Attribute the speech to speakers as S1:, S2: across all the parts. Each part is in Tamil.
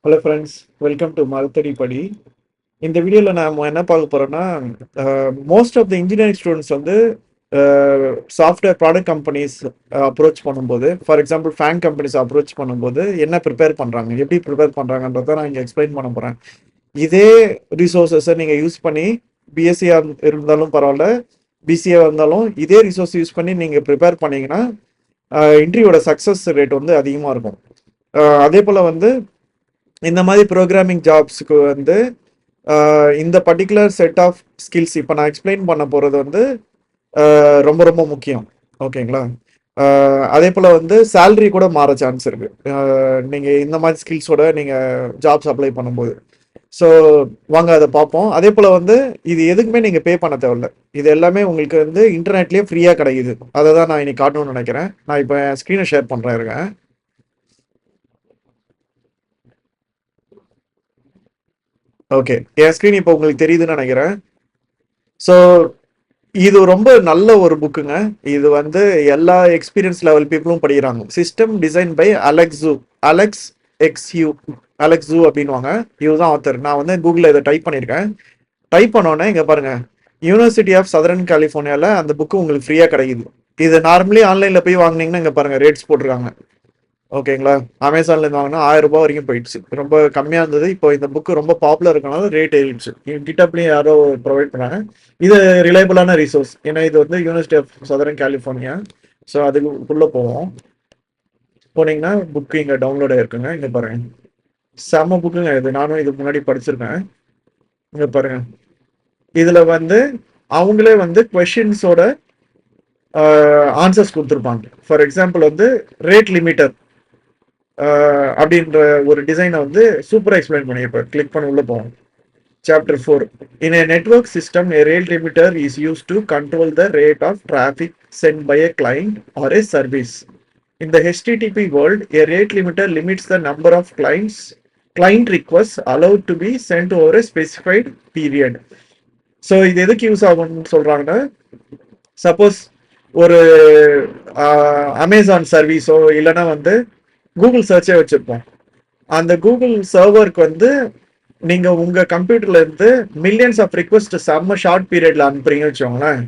S1: ஹலோ ஃப்ரெண்ட்ஸ், வெல்கம் டு மருத்துவடி படி. இந்த வீடியோவில் நாம் என்ன பார்க்க போகிறோன்னா, most of the engineering students வந்து சாஃப்ட்வேர் ப்ராடக்ட் கம்பெனிஸ் அப்ரோச் பண்ணும்போது, for example FAANG companies approach பண்ணும்போது என்ன ப்ரிப்பேர் பண்ணுறாங்க, எப்படி ப்ரிப்பேர் பண்ணுறாங்கன்றத நான் இங்கே எக்ஸ்பிளைன் பண்ண போகிறேன். இதே ரிசோர்ஸஸை நீங்கள் யூஸ் பண்ணி பிஎஸ்சியாக இருந்தாலும் பரவாயில்ல, பிசிஏ இருந்தாலும் இதே ரிசோர்ஸ் யூஸ் பண்ணி நீங்கள் ப்ரிப்பேர் பண்ணிங்கன்னா இன்டர்வியூவோட சக்ஸஸ் ரேட் வந்து அதிகமாக இருக்கும். அதே போல் வந்து இந்த மாதிரி ப்ரோக்ராமிங் ஜாப்ஸுக்கு வந்து இந்த பர்டிகுலர் செட் ஆஃப் ஸ்கில்ஸ் இப்போ நான் எக்ஸ்பிளைன் பண்ண போகிறது வந்து ரொம்ப ரொம்ப முக்கியம். ஓகேங்களா? அதே போல் வந்து சேல்ரி கூட மாற சான்ஸ் இருக்கு நீங்கள் இந்த மாதிரி ஸ்கில்ஸோட நீங்கள் ஜாப்ஸ் அப்ளை பண்ணும்போது. ஸோ வாங்க அதை பார்ப்போம். அதே போல் வந்து இது எதுக்குமே நீங்கள் பே பண்ண தேவையில்ல. இது எல்லாமே உங்களுக்கு வந்து இன்டர்நெட்லேயே ஃப்ரீயாக கிடைக்குது. அதை தான் நான் இன்னைக்கு காட்டணும்னு நினைக்கிறேன். நான் இப்போ என் ஸ்க்ரீனை ஷேர் பண்ணுறேன் இருக்கேன். ஓகே, என் ஸ்க்ரீன் இப்போ உங்களுக்கு தெரியுதுன்னு நினைக்கிறேன். ஸோ இது ரொம்ப நல்ல ஒரு புக்குங்க. இது வந்து எல்லா எக்ஸ்பீரியன்ஸ் லெவல் பீப்புளும் படிக்கிறாங்க. System design by Alex Xu Alex Xu அப்படின்வாங்க. இவர் தான் ஆத்தர். நான் வந்து கூகுளில் இதை டைப் பண்ணியிருக்கேன். டைப் பண்ணோன்னே இங்கே பாருங்க, யூனிவர்சிட்டி ஆஃப் சதரன் கலிஃபோர்னியாவில் அந்த புக்கு உங்களுக்கு ஃப்ரீயாக கிடைக்குது. இது நார்மலி ஆன்லைனில் போய் வாங்கினீங்கன்னா இங்கே பாருங்க ரேட்ஸ் போட்டிருக்காங்க. ஓகேங்களா? அமேசான்லேருந்து வாங்கினா 1000 வரைக்கும் போயிடுச்சு. ரொம்ப கம்மியாக இருந்தது. இப்போ இந்த புக்கு ரொம்ப பாப்புலர் இருக்கனால ரேட் ஏறிடுச்சு. கிட்டப்லேயும் யாரோ ப்ரொவைட் பண்ணாங்க. இது ரிலையபிளான ரிசோர்ஸ். ஏன்னா இது வந்து யூனிவர்சிட்டி ஆஃப் சதரன் கலிஃபோர்னியா. ஸோ அதுக்குள்ளே போவோம். போனீங்கன்னா புக்கு இங்கே டவுன்லோட் ஆயிருக்குங்க. இங்கே பாருங்க, செம்ம புக்குங்க இது. நானும் இது முன்னாடி படிச்சிருக்கேன். இங்கே பாருங்க, இதில் வந்து அவங்களே வந்து கொஷின்ஸோட ஆன்சர்ஸ் கொடுத்துருப்பாங்க. ஃபார் எக்ஸாம்பிள் வந்து ரேட் லிமிட்டர் அப்படின்ற ஒரு டிசைனை வந்து சூப்பராக எக்ஸ்பிளைன் பண்ணியிருப்பார். கிளிக் பண்ணி உள்ள போவோம். Chapter 4. In a network system, a rate limiter is used to control the rate of traffic sent by a client or a service. In the HTTP world, a rate limiter limits the number of client requests allowed to be sent over a specified period. So இது எதுக்கு யூஸ் ஆகும்னு சொல்றாங்கன்னா, சப்போஸ் ஒரு அமேசான் சர்வீஸோ இல்லைன்னா வந்து கூகுள் சர்ச்சே வச்சிருப்போம். அந்த கூகுள் சர்வருக்கு வந்து நீங்க உங்க கம்ப்யூட்டர்ல இருந்து மில்லியன்ஸ் ஆஃப் ரிக்வெஸ்ட் செம்ம ஷார்ட் பீரியட்ல அனுப்புறீங்கன்னு வச்சுக்கோங்களேன்.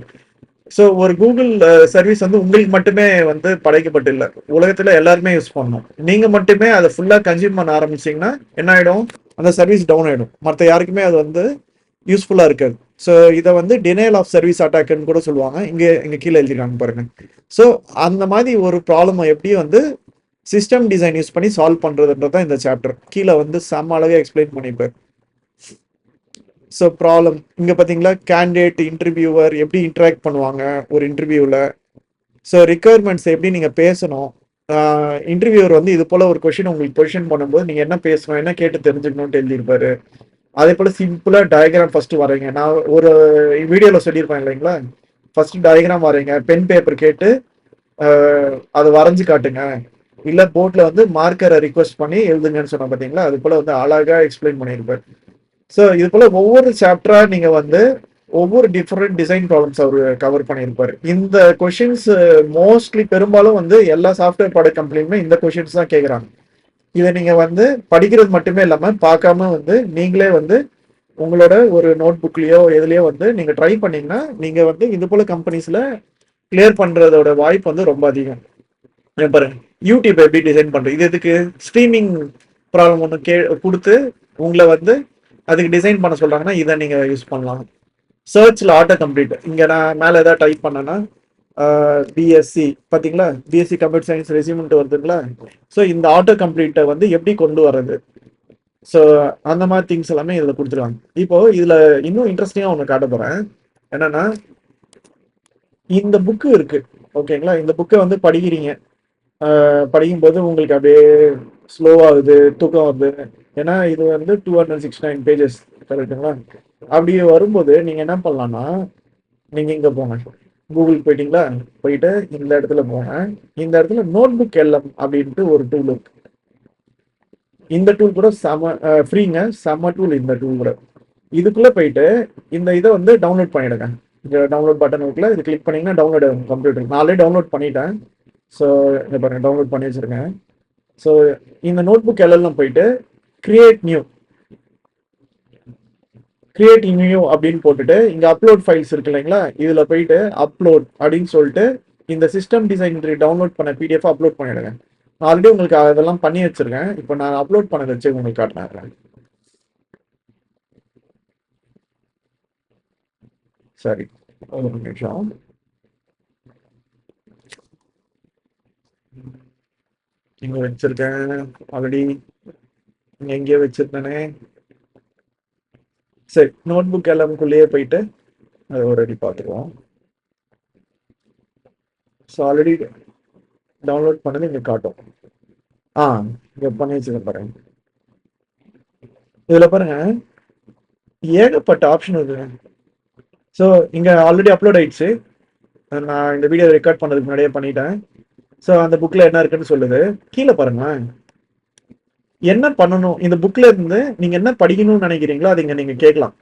S1: ஸோ ஒரு கூகுள் சர்வீஸ் வந்து உங்களுக்கு மட்டுமே வந்து படைக்கப்பட்டு இல்லை, உலகத்துல எல்லாருமே யூஸ் பண்ணணும். நீங்க மட்டுமே அதை ஃபுல்லா கன்சியூம் பண்ண ஆரம்பிச்சீங்கன்னா என்ன ஆயிடும்? அந்த சர்வீஸ் டவுன் ஆயிடும். மற்ற யாருக்குமே அது வந்து யூஸ்ஃபுல்லா இருக்காது. ஸோ இதை வந்து டினைல் ஆஃப் சர்வீஸ் அட்டாக்னு கூட சொல்லுவாங்க. இங்க கீழே எழுதிருக்காங்க பாருங்க. ஸோ அந்த மாதிரி ஒரு ப்ராப்ளம் எப்படி வந்து சிஸ்டம் டிசைன் யூஸ் பண்ணி சால்வ் பண்றதுன்றதான் இந்த சாப்டர். கீழே வந்து செம்ம அழகாக எக்ஸ்பிளைன் பண்ணியிருப்பார். ஸோ ப்ராப்ளம் இங்கே பார்த்தீங்களா, கேண்டிடேட் இன்டர்வியூவர் எப்படி இன்டராக்ட் பண்ணுவாங்க ஒரு இன்டர்வியூவில். ஸோ ரிக்குவயர்மெண்ட்ஸ் எப்படி நீங்கள் பேசணும். இன்டர்வியூவர் வந்து இது போல் ஒரு கொஷின் உங்களுக்கு பொசிஷன் பண்ணும்போது நீங்கள் என்ன பேசணும், என்ன கேட்டு தெரிஞ்சுக்கணும்னு எழுதியிருப்பாரு. அதே போல் சிம்பிளாக டயக்ராம் ஃபஸ்ட்டு வரைங்க. நான் ஒரு வீடியோவில் சொல்லியிருப்பேன் இல்லைங்களா, ஃபஸ்ட்டு டயக்ராம் வரைங்க, பென் பேப்பர் கேட்டு அதை வரைஞ்சி காட்டுங்க, இல்லை போர்டில் வந்து மார்க்கரை ரிக்வெஸ்ட் பண்ணி எழுதுங்கன்னு சொன்ன பார்த்தீங்களா, அது போல் வந்து அழகாக எக்ஸ்பிளைன் பண்ணியிருப்பார். ஸோ இது போல் ஒவ்வொரு சாப்டரா நீங்கள் வந்து ஒவ்வொரு டிஃப்ரெண்ட் டிசைன் ப்ராப்ளம்ஸ் அவர் கவர் பண்ணியிருப்பார். இந்த கொஷின்ஸ் மோஸ்ட்லி பெரும்பாலும் வந்து எல்லா சாஃப்ட்வேர் ப்ராடக்ட் கம்பெனிலுமே இந்த கொஷின்ஸ் தான் கேட்குறாங்க. இதை நீங்கள் வந்து படிக்கிறது மட்டுமே இல்லாமல் பார்க்காம வந்து நீங்களே வந்து உங்களோட ஒரு நோட் புக்லேயோ எதுலேயோ வந்து நீங்கள் ட்ரை பண்ணீங்கன்னா நீங்கள் வந்து இது போல் கம்பெனிஸில் கிளியர் பண்ணுறதோட வாய்ப்பு வந்து ரொம்ப அதிகம். பாருங்க, யூடியூப் எப்படி டிசைன் பண்ணுறது, இது எதுக்கு ஸ்ட்ரீமிங் ப்ராப்ளம் ஒன்று கொடுத்து உங்களை வந்து அதுக்கு டிசைன் பண்ண சொல்கிறாங்கன்னா இதை நீங்கள் யூஸ் பண்ணலாம். சர்ச்சில் ஆட்டோ கம்ப்ளீட், இங்கே நான் மேலே ஏதாவது டைப் பண்ணேன்னா பிஎஸ்சி பார்த்தீங்களா, பிஎஸ்சி கம்ப்யூட்டர் சயின்ஸ் ரெசியூமெண்ட் வருதுங்களா. ஸோ இந்த ஆட்டோ கம்ப்ளீட்டை வந்து எப்படி கொண்டு வர்றது, ஸோ அந்த மாதிரி திங்ஸ் எல்லாமே இதில் கொடுத்துருவாங்க. இப்போ இதில் இன்னும் இன்ட்ரெஸ்டிங்காக ஒன்று காட்ட போகிறேன். என்னன்னா, இந்த புக்கு இருக்கு ஓகேங்களா, இந்த புக்கை வந்து படிக்கிறீங்க. படிக்கும்போது உங்களுக்கு அப்படியே ஸ்லோவாகுது, தூக்கம் வருது. ஏன்னா இது வந்து 269 பேஜஸ் கரெக்டுங்களா. அப்படி வரும்போது நீங்கள் என்ன பண்ணலான்னா, நீங்கள் இங்கே போங்க, கூகுள் போயிட்டீங்களா, போயிட்டு இந்த இடத்துல போங்க. இந்த இடத்துல நோட் புக் எல்எம் அப்படின்ட்டு ஒரு டூல் இருக்கு. இந்த டூல் கூட செம ஃப்ரீங்க, செம டூல் இந்த டூல் கூட. இதுக்குள்ளே போயிட்டு இந்த இதை வந்து டவுன்லோட் பண்ணிவிடுங்க. இந்த டவுன்லோட் பட்டன் இருக்குல்ல, இது கிளிக் பண்ணிங்கன்னா டவுன்லோட் ஆகும் கம்ப்யூட்டர். நான் ஆல்ரெடி டவுன்லோட் பண்ணிட்டேன். ஸோ இங்கே பாருங்கள், டவுன்லோட் பண்ணி வச்சுருக்கேன். ஸோ இந்த நோட் புக் எல்லாம் போயிட்டு கிரியேட் நியூ அப்படின்னு போட்டுட்டு இங்க அப்லோட் ஃபைல்ஸ் இருக்கு இல்லைங்களா, இதுல போயிட்டு அப்லோட் அப்படின்னு சொல்லிட்டு இந்த சிஸ்டம் டிசைன் டவுன்லோட் பண்ண பிடிஎஃப் அப்லோட் பண்ணிடுங்க. நான் ஆல்ரெடி உங்களுக்கு அதெல்லாம் பண்ணி வச்சிருக்கேன். இப்போ நான் அப்லோட் பண்ண வச்சு உங்களுக்கு காட்டினேன். சரி, ஒரு நிமிஷம். இங்க வச்சிருக்கேன் ஆல்ரெடி, இங்க எங்கேயோ வச்சிருந்தேனே. சரி, நோட் புக் எல்லாமுக்குள்ளேயே போயிட்டு அதை ஒரு அடி பார்த்துருவோம். ஸோ ஆல்ரெடி டவுன்லோட் பண்ணது இங்க காட்டும். இங்க பண்ணி வச்சுக்க பாருங்க. இதுல பாருங்க ஏகப்பட்ட ஆப்ஷன் இருக்கு. ஸோ இங்க ஆல்ரெடி அப்லோட் ஆயிடுச்சு. நான் இந்த வீடியோ ரெக்கார்ட் பண்ணதுக்கு முன்னாடியே பண்ணிட்டேன். ஸோ அந்த புக்ல என்ன இருக்குன்னு சொல்லுது. கீழே பாருங்க என்ன பண்ணணும், இந்த புக்ல இருந்து நீங்க என்ன படிக்கணும்னு நினைக்கிறீங்களோ அதை இங்க நீங்க கேட்கலாம்.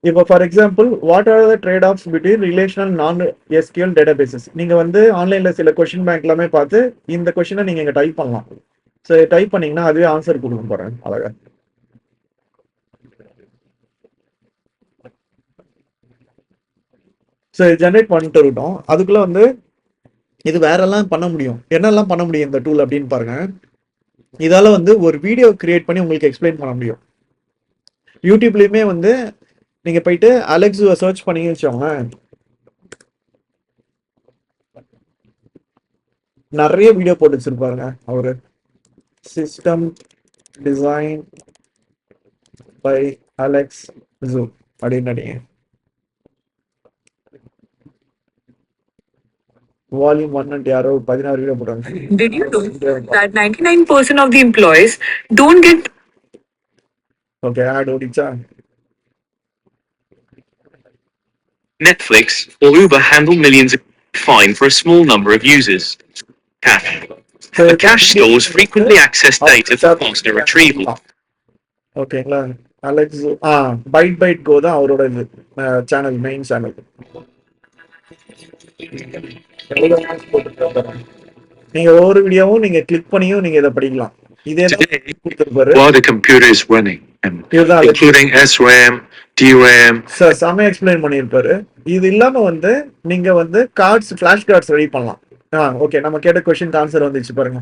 S1: இப்போ for example, what are the trade of between relational நான் எஸ்கியூஎல் டேட்டாபேசஸ். நீங்க வந்து ஆன்லைன்ல சில கொஸ்டின் பேங்க் எல்லாமே பார்த்து இந்த கொஸ்டினை நீங்க இங்க டைப் பண்ணலாம். ஸோ டைப் பண்ணீங்கன்னா அதுவே ஆன்சர் கொடுக்க போறேன் அழகா. ஸோ ஜென்ரேட் பண்ணிட்டு இருக்கட்டும். அதுக்குள்ள வந்து இது வேற எல்லாம் பண்ண முடியும். என்னெல்லாம் பண்ண முடியும் இந்த டூல் அப்படின்னு பாருங்க. இதால வந்து ஒரு வீடியோ கிரியேட் பண்ணி உங்களுக்கு எக்ஸ்பிளைன் பண்ண முடியும். யூடியூப்லயுமே வந்து நீங்க போயிட்டு அலெக்ஸுவை சர்ச் பண்ணி வச்சோங்க, நிறைய வீடியோ போட்டு வச்சிருப்பாருங்க அவரு. System design by Alex Xu அப்படின்னு அடிங்க. வால்யூம் 1 யாரோ 16 வீடியோ போட்டாங்க.
S2: Did you know that 99% of the employees don't get
S1: okay, ad ஓடிச்சா?
S3: Netflix or Uber handle millions of fine for a small number of users. Cache. The cache stores frequently accessed data for faster retrieval.
S1: ஓகேங்களா, அலெக்ஸ் பைட் கோ தான் அவரோட இது சேனல், மெயின் சேனல். நீங்க ஒவ்வொரு வீடியோவும் நீங்க கிளிக் பண்ணியும் நீங்க இதை படிக்கலாம். இதே
S3: Today, while the computer is running, including SRAM, DRAM.
S1: Sir செம எக்ஸ்பிளைன் பண்ணியிருப்பாரு. இது இல்லாம வந்து நீங்க வந்து கார்ட்ஸ், ஃபிளாஷ் கார்ட்ஸ் ரெடி பண்ணலாம். ஓகே, நம்ம கேட்ட கொஸ்டின் ஆன்சர் வந்துச்சு பாருங்க.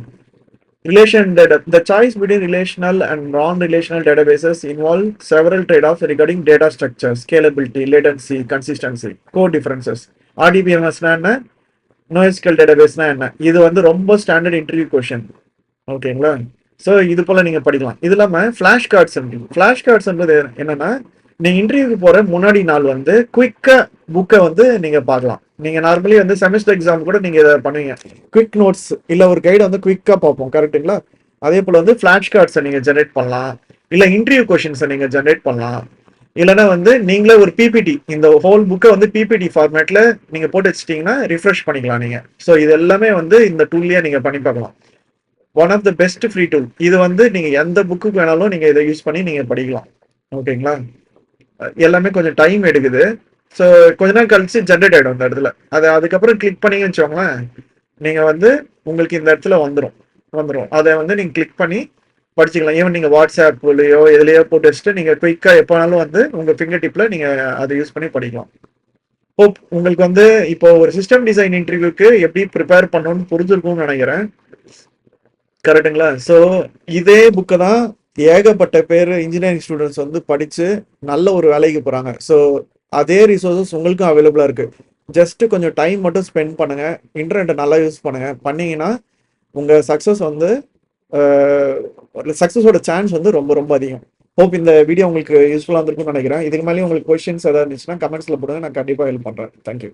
S1: Relation data. The choice between relational and non-relational databases involve several trade-offs regarding data structure, scalability, latency, consistency, code differences. RDBMS என்ன, NoSQL database என்ன, இது வந்து ரொம்ப ஸ்டாண்டர்ட் இன்டர்வியூ கொஸ்டின். ஓகேங்களா, ஸோ இது போல நீங்க படிக்கலாம். இது இல்லாம ஃபிளாஷ் கார்ட்ஸ்ன்றது என்னன்னா, நீங்க இன்டர்வியூக்கு போற முன்னாடி நாள் வந்து குயிக்கா புக்கை வந்து நீங்க பார்க்கலாம். நீங்க நார்மலி வந்து செமஸ்டர் எக்ஸாம் கூட நீங்க இதை பண்ணுவீங்க. குவிக் நோட்ஸ் இல்ல ஒரு கைடு வந்து குயிக்கா பார்ப்போம், கரெக்டுங்களா? அதே போல வந்து ஃபிளாஷ் கார்ட்ஸை நீங்க ஜென்ரேட் பண்ணலாம், இல்ல இன்டர்வியூ கொஸ்டின்ஸை நீங்க ஜென்ரேட் பண்ணலாம், இல்லைன்னா வந்து நீங்களே ஒரு பிபிடி, இந்த ஹோல் புக்கை வந்து பிபிடி ஃபார்மேட்ல நீங்க போட்டு வச்சிட்டீங்கன்னா ரிஃப்ரெஷ் பண்ணிக்கலாம் நீங்க. ஸோ இது எல்லாமே வந்து இந்த டூல்லயே நீங்க பண்ணி பார்க்கலாம். One of the best free tool இது. வந்து நீங்க எந்த புக்கு வேணாலும் நீங்க இதை யூஸ் பண்ணி நீங்க படிக்கலாம். ஓகேங்களா, எல்லாமே கொஞ்சம் டைம் எடுக்குது. ஸோ கொஞ்ச நேரம் கழிச்சு ஜென்ரேட் ஆகிடும் இந்த இடத்துல. அதை அதுக்கப்புறம் கிளிக் பண்ணி வச்சோங்களேன், நீங்கள் வந்து உங்களுக்கு இந்த இடத்துல வந்துடும். அதை வந்து நீங்கள் கிளிக் பண்ணி படிச்சுக்கலாம். ஈவன் நீங்கள் வாட்ஸ்அப்லையோ எதுலையோ போட்டு வச்சுட்டு நீங்கள் குயிக்காக எப்போனாலும் வந்து உங்கள் ஃபிங்கர் டிப்பில் நீங்கள் அதை யூஸ் பண்ணி படிக்கலாம். ஹோப் உங்களுக்கு வந்து இப்போ ஒரு சிஸ்டம் டிசைன் இன்டர்வியூக்கு எப்படி ப்ரிப்பேர் பண்ணணும்னு புரிஞ்சிருக்கும்னு நினைக்கிறேன், கரெக்டுங்களா? ஸோ இதே புக்கை தான் ஏகப்பட்ட பேர் இன்ஜினியரிங் ஸ்டூடெண்ட்ஸ் வந்து படித்து நல்ல ஒரு வேலைக்கு போகிறாங்க. ஸோ அதே ரிசோர்ஸஸ் உங்களுக்கும் அவைலபிளாக இருக்குது. ஜஸ்ட்டு கொஞ்சம் டைம் மட்டும் ஸ்பெண்ட் பண்ணுங்கள், இன்டர்நெட்டை நல்லா யூஸ் பண்ணுங்கள். பண்ணிங்கன்னா உங்கள் சக்ஸஸ் வந்து சக்ஸஸோட சான்ஸ் வந்து ரொம்ப ரொம்ப அதிகம். ஹோப் இந்த வீடியோ உங்களுக்கு யூஸ்ஃபுல்லாக இருந்திருக்கும்னு நினைக்கிறேன். இதுக்கு மேலேயும் உங்களுக்கு கொஸ்டின்ஸ் ஏதாவது இருந்துச்சுன்னா கமெண்ட்ஸில் போடுங்க, நான் கண்டிப்பாக ஹெல்ப் பண்ணுறேன். தேங்க்யூ.